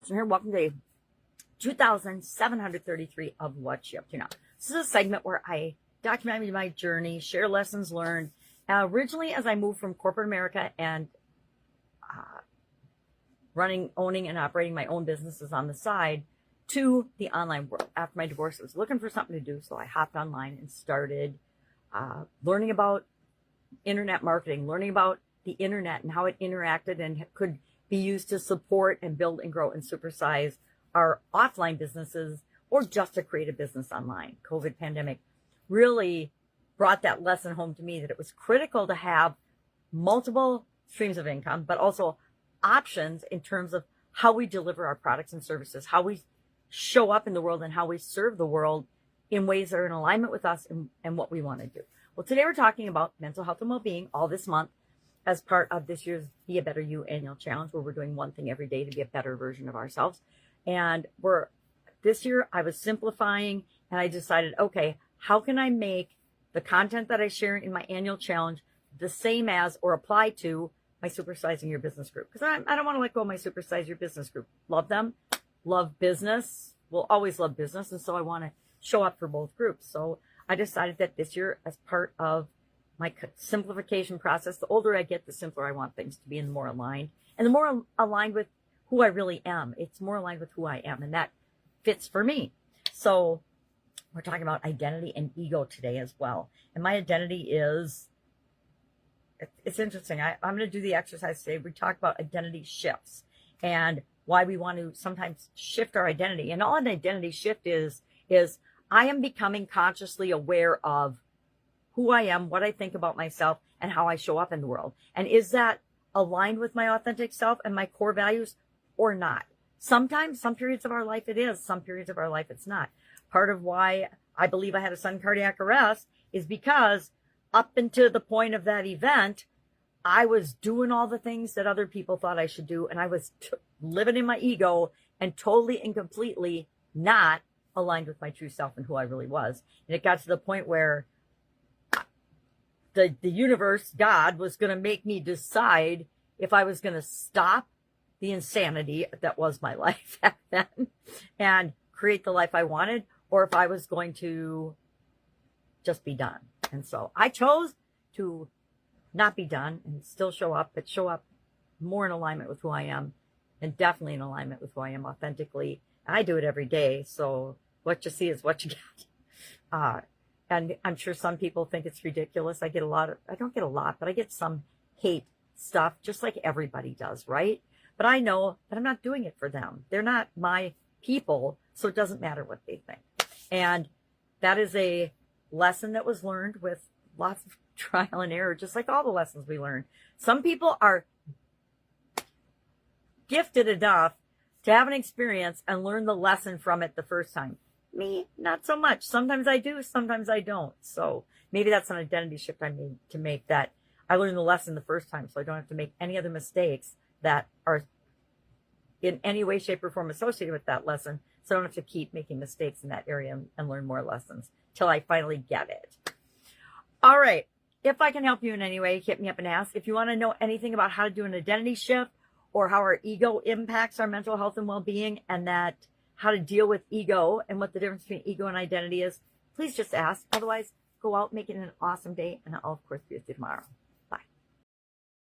So here, welcome to day 2,733 of What You Up To Now. This is a segment where I document my journey, share lessons learned. Originally, as I moved from corporate America and owning and operating my own businesses on the side to the online world. After my divorce, I was looking for something to do, so I hopped online and started learning about internet marketing, learning about the internet and how it interacted and could be used to support and build and grow and supersize our offline businesses or just to create a business online. COVID pandemic really brought that lesson home to me that it was critical to have multiple streams of income, but also options in terms of how we deliver our products and services, how we show up in the world and how we serve the world in ways that are in alignment with us and what we want to do. Well, today we're talking about mental health and well-being all this month as part of this year's Be a Better You annual challenge, where we're doing one thing every day to be a better version of ourselves. And this year I was simplifying and I decided, okay, how can I make the content that I share in my annual challenge the same as or apply to my Supersizing Your Business group? Because I don't want to let go of my Supersize Your Business group. Love them, love business, will always love business. And so I want to show up for both groups. So I decided that this year, as part of my simplification process, the older I get, the simpler I want things to be and the more aligned. And the more aligned with who I really am. It's more aligned with who I am. And that fits for me. So we're talking about identity and ego today as well. And my identity is, it's interesting. I'm going to do the exercise today. We talk about identity shifts and why we want to sometimes shift our identity. And all an identity shift is I am becoming consciously aware of who I am, what I think about myself, and how I show up in the world. And is that aligned with my authentic self and my core values or not? Sometimes, some periods of our life it is, some periods of our life it's not. Part of why I believe I had a sudden cardiac arrest is because up until the point of that event, I was doing all the things that other people thought I should do, and I was living in my ego and totally and completely not aligned with my true self and who I really was. And it got to the point where the universe, God, was going to make me decide if I was going to stop the insanity that was my life back then and create the life I wanted, or if I was going to just be done. And so I chose to not be done and still show up, but show up more in alignment with who I am and definitely in alignment with who I am authentically. I do it every day. So what you see is what you get. And I'm sure some people think it's ridiculous. I don't get a lot, but I get some hate stuff just like everybody does, right? But I know that I'm not doing it for them. They're not my people, so it doesn't matter what they think. And that is a lesson that was learned with lots of trial and error, just like all the lessons we learn. Some people are gifted enough to have an experience and learn the lesson from it the first time. Me, not so much. Sometimes I do, sometimes I don't. So maybe that's an identity shift I need to make, that I learned the lesson the first time so I don't have to make any other mistakes that are in any way, shape, or form associated with that lesson. So I don't have to keep making mistakes in that area and learn more lessons till I finally get it. All right. If I can help you in any way, hit me up and ask. If you want to know anything about how to do an identity shift or how our ego impacts our mental health and well-being, and that how to deal with ego and what the difference between ego and identity is, please just ask. Otherwise, go out, make it an awesome day, and I'll, of course, be with you tomorrow.